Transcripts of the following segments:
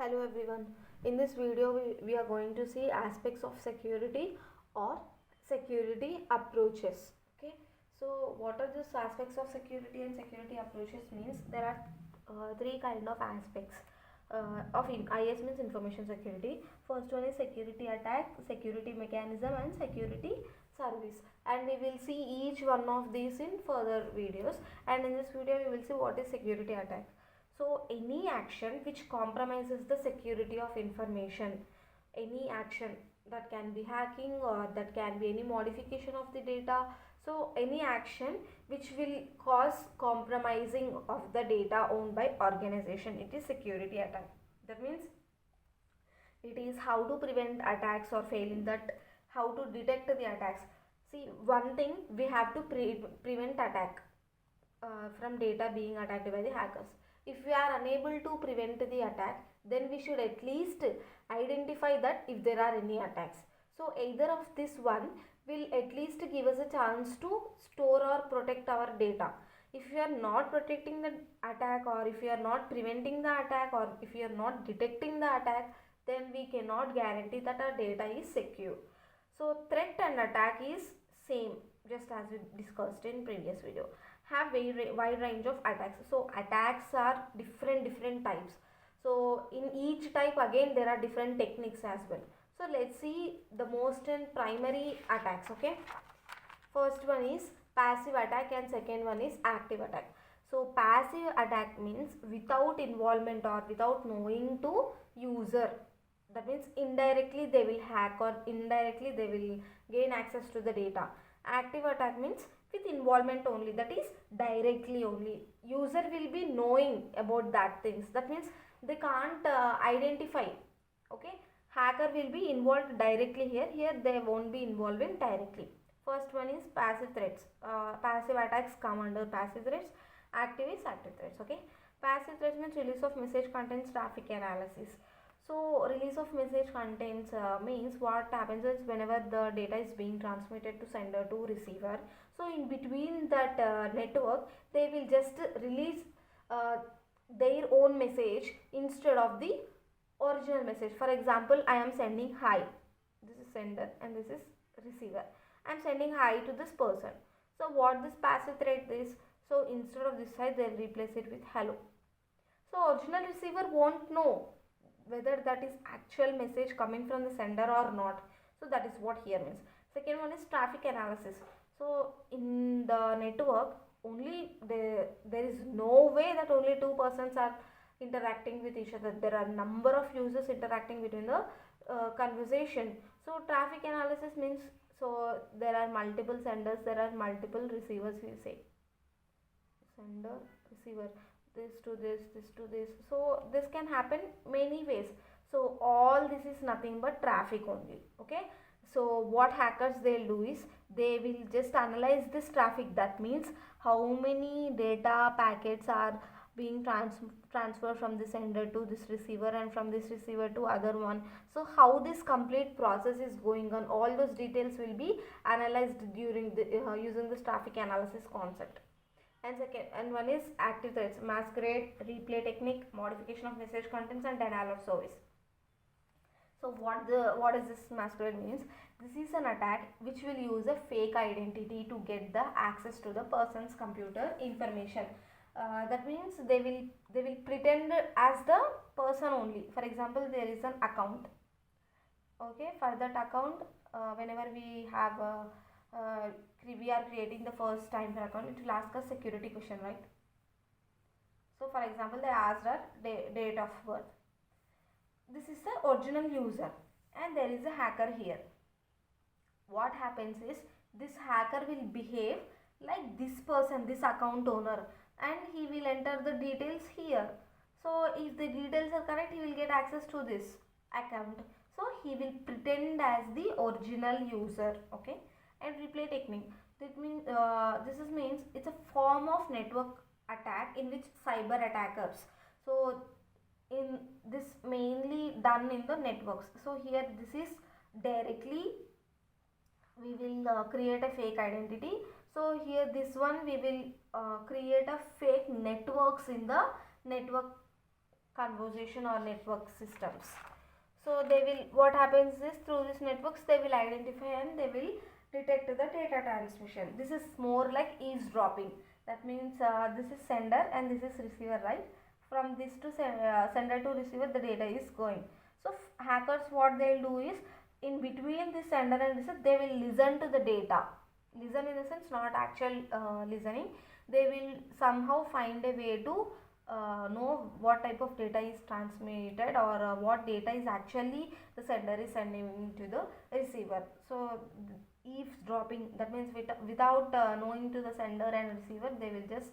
Hello everyone. In this video we are going to see aspects of security or security approaches. Okay. So what are these aspects of security and security approaches means there are three kind of aspects IS means information security. First one is security attack, security mechanism and security service, and we will see each one of these in further videos, and in this video we will see what is security attack. So any action which compromises the security of information, any action that can be hacking or that can be any modification of the data. So any action which will cause compromising of the data owned by organization, it is security attack. That means it is how to prevent attacks or fail in that, how to detect the attacks. See, one thing, we have to prevent attack from data being attacked by the hackers. If we are unable to prevent the attack, then we should at least identify that if there are any attacks. So either of this one will at least give us a chance to store or protect our data. If you are not protecting the attack, or if you are not preventing the attack, or if you are not detecting the attack, then we cannot guarantee that our data is secure. So threat and attack is same, just as we discussed in previous video. Have very wide range of attacks. So attacks are different types. So in each type again there are different techniques as well. So let's see the most and primary attacks. Okay, first one is passive attack and second one is active attack. So passive attack means without involvement or without knowing to user. That means indirectly they will hack or indirectly they will gain access to the data. Active attack means with involvement only, that is directly only. User will be knowing about that things. That means they can't identify. Okay, hacker will be involved directly here. Here they won't be involving directly. First one is passive threats. Passive attacks come under passive threats. Active is active threats. Okay, passive threats means release of message contents, traffic analysis. So release of message contents means what happens is whenever the data is being transmitted to sender to receiver, so in between that network they will just release uh, their own message instead of the original message. For example, I am sending hi, this is sender and this is receiver. I am sending hi to this person. So what this passive threat is, so instead of this hi they will replace it with hello. So original receiver won't know whether that is actual message coming from the sender or not. So that is what here means. Second one is traffic analysis. So in the network only there is no way that only two persons are interacting with each other. There are number of users interacting between the conversation. So traffic analysis means, so there are multiple senders, there are multiple receivers, we say sender, receiver, this to this, this to this. So this can happen many ways. So all this is nothing but traffic only. Okay, so what hackers they'll do is they will just analyze this traffic. That means how many data packets are being transferred from this sender to this receiver and from this receiver to other one. So how this complete process is going on, all those details will be analyzed during the using this traffic analysis concept. And one is active threats, masquerade, replay technique, modification of message contents and denial of service. So what is this masquerade means? This is an attack which will use a fake identity to get the access to the person's computer information. That means they will pretend as the person only. For example, there is an account. Okay, for that account, whenever we have we are creating the first time for account, it will ask us security question, right? So for example, they asked our date of birth. This is the original user and there is a hacker here. What happens is this hacker will behave like this person, this account owner, and he will enter the details here. So if the details are correct, he will get access to this account. So he will pretend as the original user. Okay, and replay technique, that means means it's a form of network attack in which cyber attackers, so in this mainly done in the networks. So here this is directly we will create a fake identity. So here this one we will create a fake networks in the network conversation or network systems. So they will, what happens is, through these networks they will identify and they will detect the data transmission. This is more like eavesdropping. That means this is sender and this is receiver, right? From this to sender to receiver the data is going. So hackers, what they'll do is, in between the sender and receiver they will listen to the data. Listen in the sense not actual listening. They will somehow find a way to know what type of data is transmitted, or what data is actually the sender is sending to the receiver. So eavesdropping, that means without knowing to the sender and receiver, they will just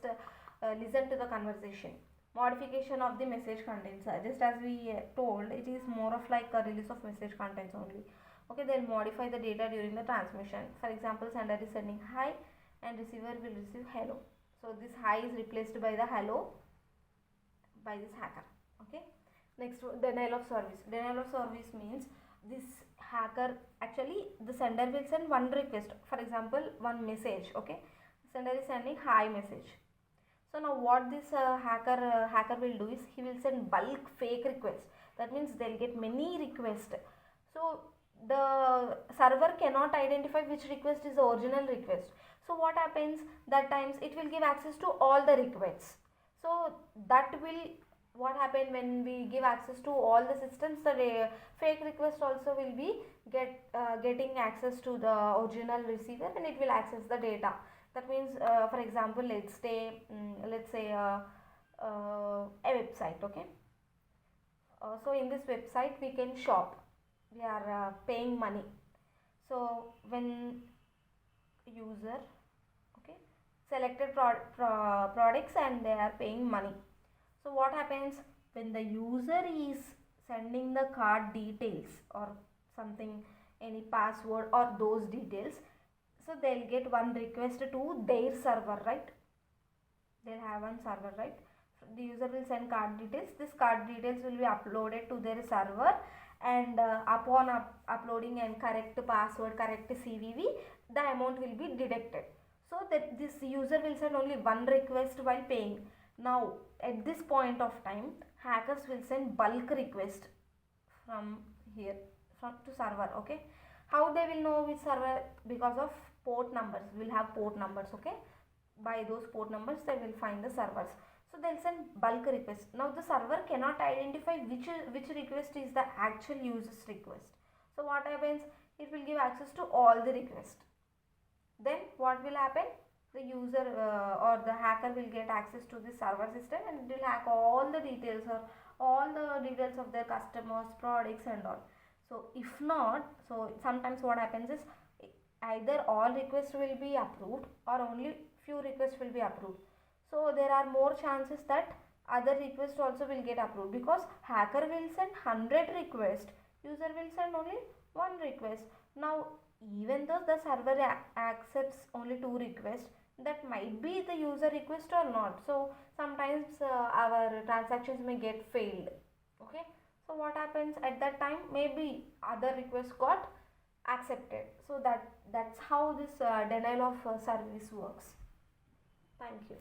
listen to the conversation. Modification of the message contents, just as we told, it is more of like a release of message contents only. Okay, they'll modify the data during the transmission. For example, sender is sending hi and receiver will receive hello. So this hi is replaced by the hello by this hacker. Okay, next, denial of service. Denial of service means this hacker, actually the sender will send one request, for example one message. Okay, sender is sending hi message. So now what this hacker will do is, he will send bulk fake requests. That means they'll get many requests. So the server cannot identify which request is the original request. So what happens, that times it will give access to all the requests. So that will, what happen when we give access to all the systems, the fake request also will be getting access to the original receiver, and it will access the data. That means for example, let's say a website. Okay, so in this website we can shop, we are paying money. So when user, okay, selected products and they are paying money. So what happens, when the user is sending the card details or something, any password or those details, so they'll get one request to their server, right? They'll have one server, right? The user will send card details. This card details will be uploaded to their server, and upon uploading and correct password, correct CVV, the amount will be deducted. So that this user will send only one request while paying. Now at this point of time, hackers will send bulk request from here, from to server. Okay, how they will know which server? Because of port numbers. We'll have port numbers. Okay, by those port numbers they will find the servers. So they'll send bulk request. Now the server cannot identify which request is the actual user's request. So what happens, it will give access to all the requests. Then what will happen, the user or the hacker will get access to the server system, and it will hack all the details, or all the details of their customers, products and all. So if not, so sometimes what happens is, either all requests will be approved or only few requests will be approved. So there are more chances that other requests also will get approved, because hacker will send 100 requests, user will send only one request. Now even though the server accepts only 2 requests, that might be the user request or not. So sometimes our transactions may get failed. Okay, so what happens at that time, maybe other requests got accepted. So that's how this denial of service works. Thank you.